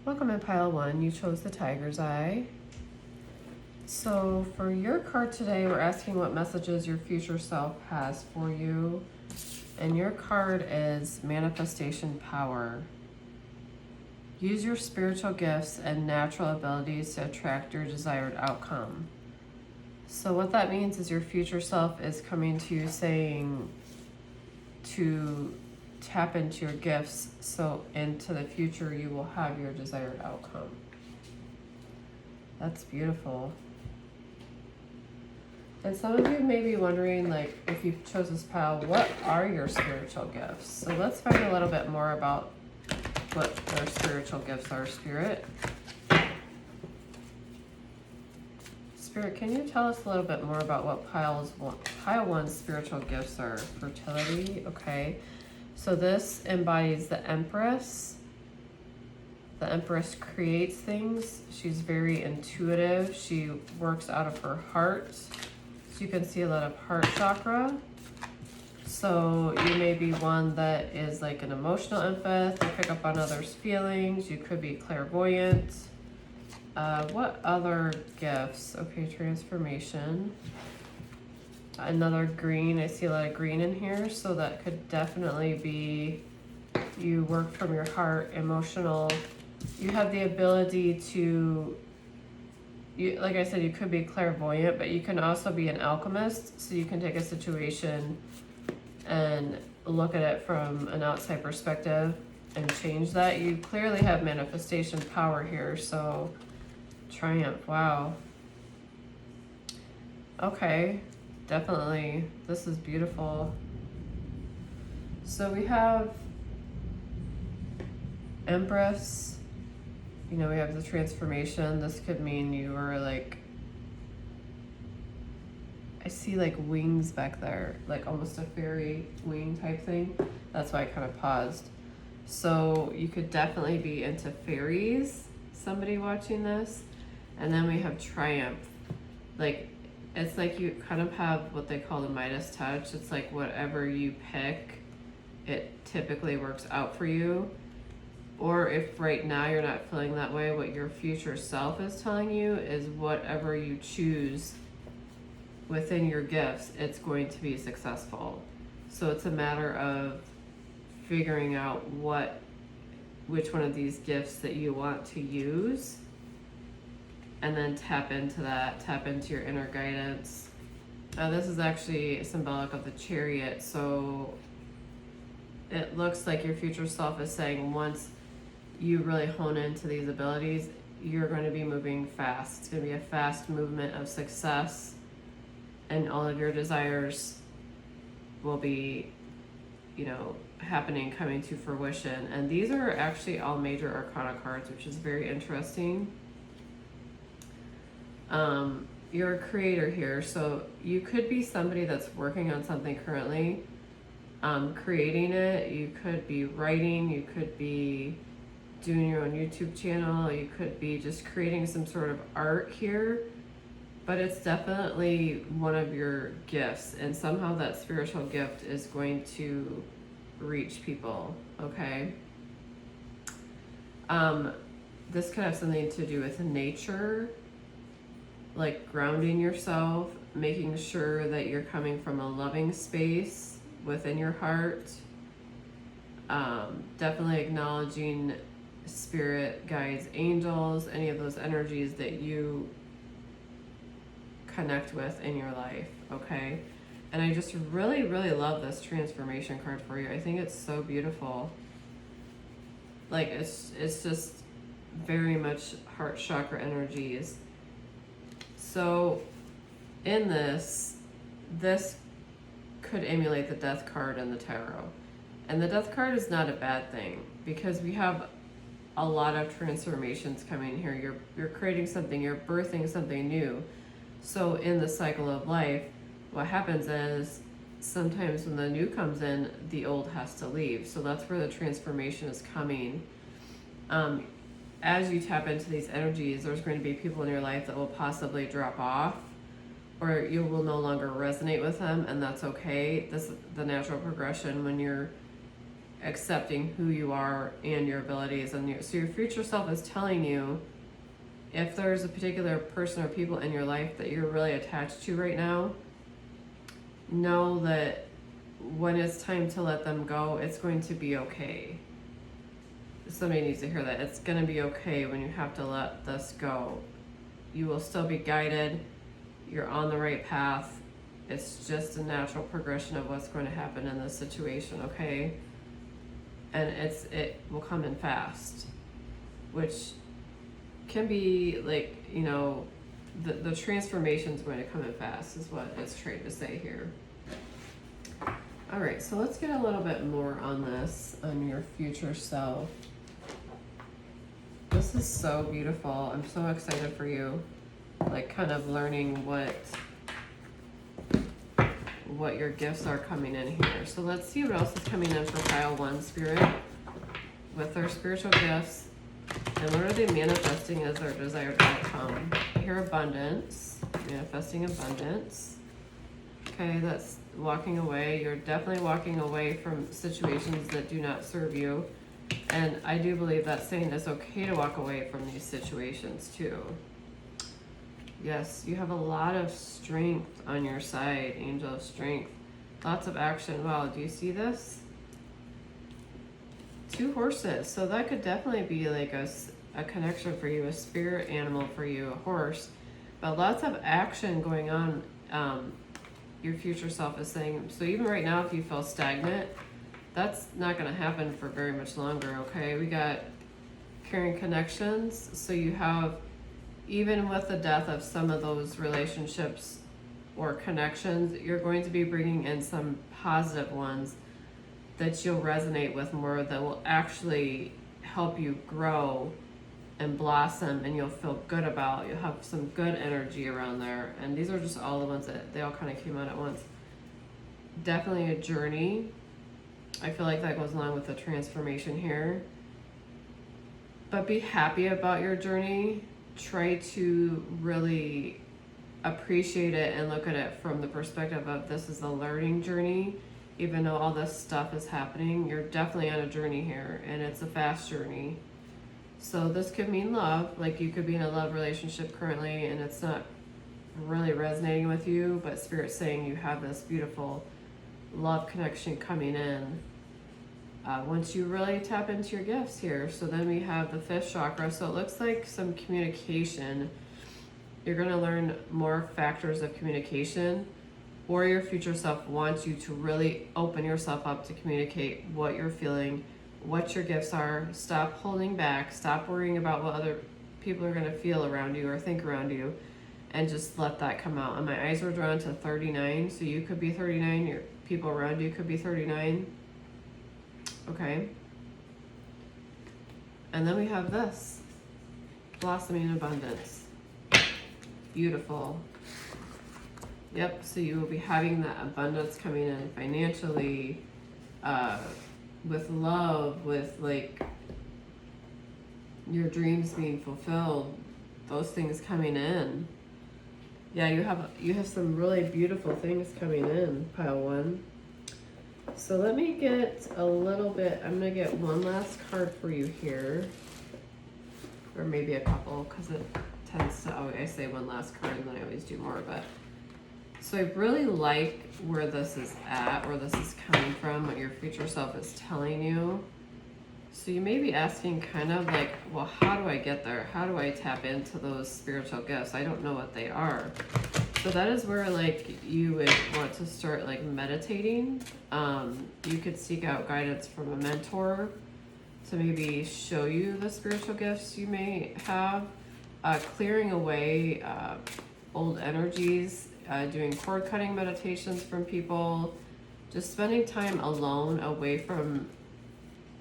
Welcome in pile one. You chose the Tiger's Eye. So for your card today, we're asking what messages your future self has for you. And your card is Manifestation Power. Use your spiritual gifts and natural abilities to attract your desired outcome. So what that means is your future self is coming to you saying to tap into your gifts, so into the future you will have your desired outcome. That's beautiful. And some of you may be wondering, like, if you chose this pile, what are your spiritual gifts? So let's find a little bit more about what their spiritual gifts are, Spirit. Spirit, can you tell us a little bit more about what pile one's spiritual gifts are? Fertility, okay. So this embodies the Empress. The Empress creates things. She's very intuitive. She works out of her heart. So you can see a lot of heart chakra. So you may be one that is like an emotional empath. You pick up on others' feelings. You could be clairvoyant. What other gifts? Okay, transformation. Another green. I see a lot of green in here, so that could definitely be you work from your heart, emotional. You have the ability to, like I said, you could be clairvoyant, but you can also be an alchemist. So you can take a situation and look at it from an outside perspective and change that. You clearly have manifestation power here, so triumph, wow. Okay. Definitely, this is beautiful. So we have Empress, we have the transformation. This could mean you are like, I see like wings back there, like almost a fairy wing type thing. That's why I kind of paused. So you could definitely be into fairies, somebody watching this. And then we have Triumph, like, it's like you kind of have what they call the Midas touch. It's like whatever you pick, it typically works out for you. Or if right now you're not feeling that way, what your future self is telling you is whatever you choose within your gifts, it's going to be successful. So it's a matter of figuring out which one of these gifts that you want to use, and then tap into that, tap into your inner guidance. This is actually symbolic of the Chariot, so it looks like your future self is saying once you really hone into these abilities, you're going to be moving fast. It's going to be a fast movement of success, and all of your desires will be, happening, coming to fruition. And these are actually all major arcana cards, which is very interesting. You're a creator here, so you could be somebody that's working on something currently, creating it. You could be writing, you could be doing your own YouTube channel, you could be just creating some sort of art here, but it's definitely one of your gifts, and somehow that spiritual gift is going to reach people, okay? This could have something to do with nature, like grounding yourself, making sure that you're coming from a loving space within your heart. Definitely acknowledging spirit, guides, angels, any of those energies that you connect with in your life, okay? And I just really, really love this transformation card for you. I think it's so beautiful. Like, it's just very much heart chakra energies. So in this could emulate the Death card in the tarot. And the Death card is not a bad thing, because we have a lot of transformations coming here. You're creating something, you're birthing something new. So in the cycle of life, what happens is sometimes when the new comes in, the old has to leave. So that's where the transformation is coming. As you tap into these energies, there's going to be people in your life that will possibly drop off, or you will no longer resonate with them, and that's okay. This is the natural progression when you're accepting who you are and your abilities. And so your future self is telling you if there's a particular person or people in your life that you're really attached to right now, know that when it's time to let them go, it's going to be okay. Somebody needs to hear that. It's going to be okay when you have to let this go. You will still be guided. You're on the right path. It's just a natural progression of what's going to happen in this situation, okay? And it will come in fast, which can be like, you know, the transformation is going to come in fast is what it's trying to say here. All right, so let's get a little bit more on this, on your future self. This is so beautiful. I'm so excited for you, like kind of learning what your gifts are coming in here. So let's see what else is coming in for pile 1 spirit with their spiritual gifts. And what are they manifesting as their desired outcome? Here, abundance, manifesting abundance. Okay, that's walking away. You're definitely walking away from situations that do not serve you. And I do believe that's saying it's okay to walk away from these situations too. Yes, you have a lot of strength on your side, angel of strength. Lots of action. Wow, do you see this? 2 horses. So that could definitely be like a connection for you, a spirit animal for you, a horse. But lots of action going on. Your future self is saying. So even right now, if you feel stagnant, that's not going to happen for very much longer, okay? We got caring connections. So you have, even with the death of some of those relationships or connections, you're going to be bringing in some positive ones that you'll resonate with more, that will actually help you grow and blossom, and you'll feel good about. You'll have some good energy around there. And these are just all the ones that they all kind of came out at once. Definitely a journey. I feel like that goes along with the transformation here. But be happy about your journey. Try to really appreciate it and look at it from the perspective of this is a learning journey. Even though all this stuff is happening, you're definitely on a journey here, and it's a fast journey. So this could mean love, like you could be in a love relationship currently and it's not really resonating with you, but Spirit's saying you have this beautiful love connection coming in once you really tap into your gifts here. So then we have the 5th chakra. So it looks like some communication. You're going to learn more factors of communication, or your future self wants you to really open yourself up to communicate what you're feeling, what your gifts are. Stop holding back. Stop worrying about what other people are going to feel around you or think around you, and just let that come out. And my eyes were drawn to 39. So you could be 39. Your people around you could be 39. Okay. And then we have this. Blossoming abundance. Beautiful. Yep, so you will be having that abundance coming in financially, with love, with like your dreams being fulfilled, those things coming in. Yeah, you have some really beautiful things coming in, pile 1. So let me get a little bit, I'm gonna get one last card for you here, or maybe a couple, because it tends to, I say one last card and then I always do more, but so I really like where this is at, where this is coming from, what your future self is telling you. So you may be asking kind of like, well, how do I get there? How do I tap into those spiritual gifts? I don't know what they are. So that is where like you would want to start like meditating. You could seek out guidance from a mentor to maybe show you the spiritual gifts you may have. Clearing away old energies, doing cord cutting meditations from people, just spending time alone away from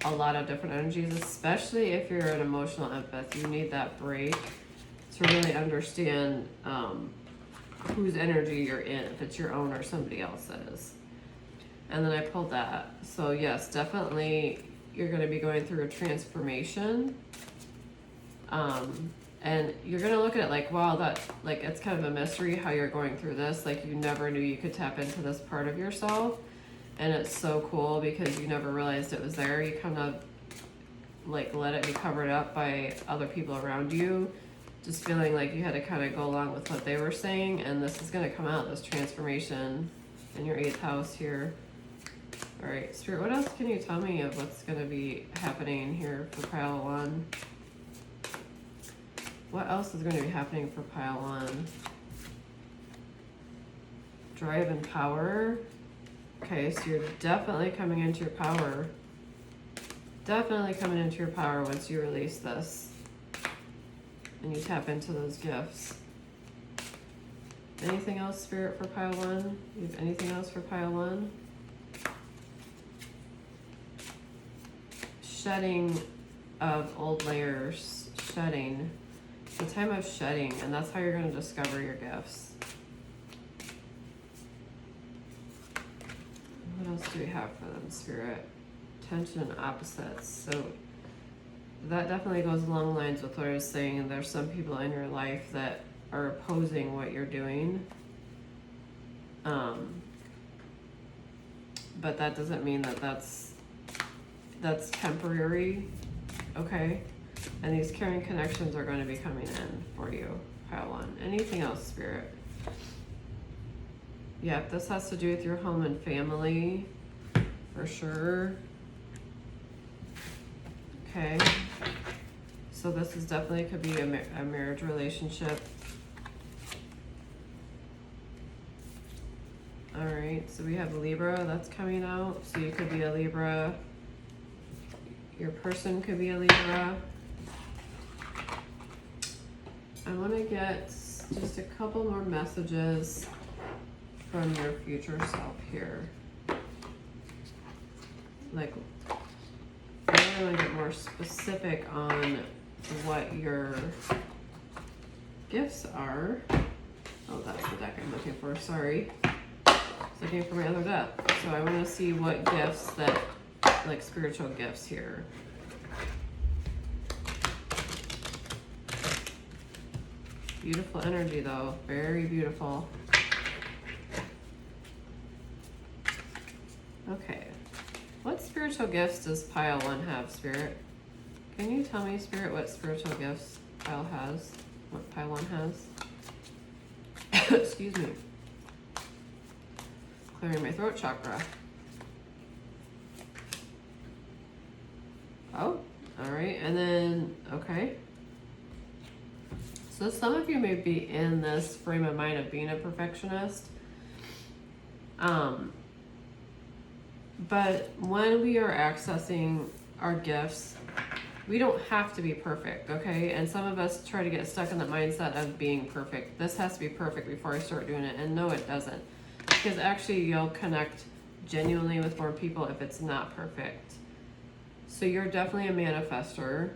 a lot of different energies, especially if you're an emotional empath. You need that break to really understand whose energy you're in, if it's your own or somebody else's. And then I pulled that. So yes, definitely you're going to be going through a transformation. And you're going to look at it like, wow, that, like, it's kind of a mystery how you're going through this. Like, you never knew you could tap into this part of yourself. And it's so cool because you never realized it was there. You kind of like let it be covered up by other people around you, just feeling like you had to kind of go along with what they were saying. And this is going to come out, this transformation in your 8th house here. All right, Spirit, what else can you tell me of what's going to be happening here for pile 1? What else is going to be happening for pile 1? Drive and power. Okay, so you're definitely coming into your power. Definitely coming into your power once you release this. And you tap into those gifts. Anything else, Spirit, for pile 1? You have anything else for pile 1? Shedding of old layers. Shedding. It's a time of shedding, and that's how you're going to discover your gifts. What else do we have for them, Spirit? Tension and opposites. So that definitely goes along the lines with what I was saying. There's some people in your life that are opposing what you're doing. But that doesn't mean that that's temporary, okay? And these caring connections are going to be coming in for you, pile 1. Anything else, Spirit? Yep, this has to do with your home and family, for sure. Okay. So this is definitely could be a marriage relationship. All right, so we have Libra that's coming out. So you could be a Libra. Your person could be a Libra. I want to get just a couple more messages from your future self here. Like, I really want to get more specific on what your gifts are. Oh, that's the deck I'm looking for, sorry. I was looking for my other deck. So I want to see what gifts that, like spiritual gifts here. Beautiful energy though, very beautiful. Okay, what spiritual gifts does pile 1 have, Spirit? Can you tell me, Spirit, what spiritual gifts pile has? What pile 1 has? Excuse me. Clearing my throat chakra. Oh, all right, and then, okay. So some of you may be in this frame of mind of being a perfectionist. But when we are accessing our gifts, we don't have to be perfect, okay? And some of us try to get stuck in the mindset of being perfect. This has to be perfect before I start doing it. And no, it doesn't. Because actually you'll connect genuinely with more people if it's not perfect. So you're definitely a manifestor.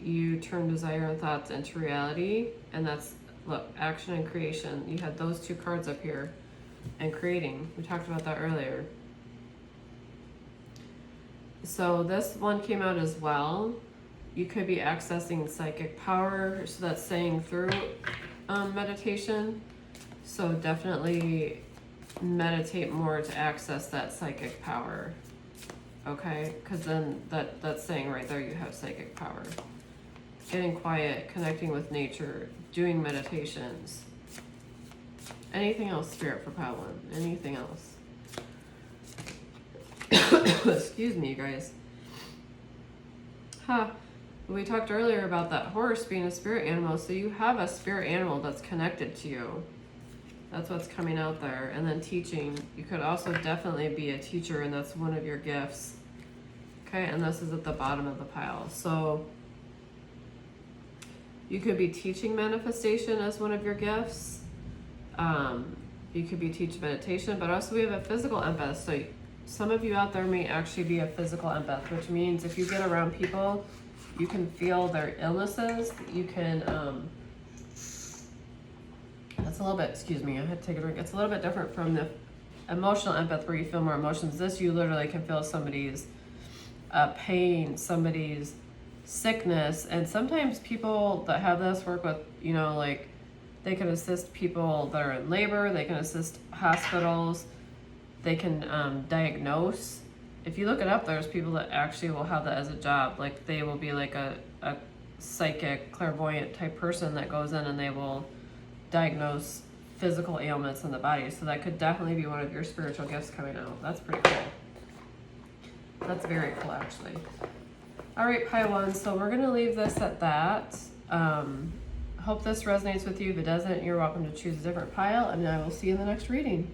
You turn desire and thoughts into reality. And that's, look, action and creation. You had those 2 cards up here. And creating. We talked about that earlier. So this one came out as well. You could be accessing psychic power. So that's saying through meditation. So definitely meditate more to access that psychic power. Okay? Because then that's saying right there you have psychic power. Getting quiet, connecting with nature, doing meditations. Anything else, Spirit, for pile 1? Anything else? Excuse me, you guys. We talked earlier about that horse being a spirit animal, so you have a spirit animal that's connected to you. That's what's coming out there. And then teaching. You could also definitely be a teacher, and that's one of your gifts. Okay, and this is at the bottom of the pile. So you could be teaching manifestation as one of your gifts. You could be teaching meditation, but also we have a physical empath. So some of you out there may actually be a physical empath, which means if you get around people, you can feel their illnesses. You can, that's a little bit, excuse me, I had to take a drink. It's a little bit different from the emotional empath where you feel more emotions. This, you literally can feel somebody's pain, somebody's sickness. And sometimes people that have this work with, you know, like they can assist people that are in labor, they can assist hospitals. They can diagnose. If you look it up, there's people that actually will have that as a job. Like they will be like a psychic, clairvoyant type person that goes in and they will diagnose physical ailments in the body. So that could definitely be one of your spiritual gifts coming out. That's pretty cool. That's very cool, actually. All right, Pile 1. So we're going to leave this at that. Hope this resonates with you. If it doesn't, you're welcome to choose a different pile, and I will see you in the next reading.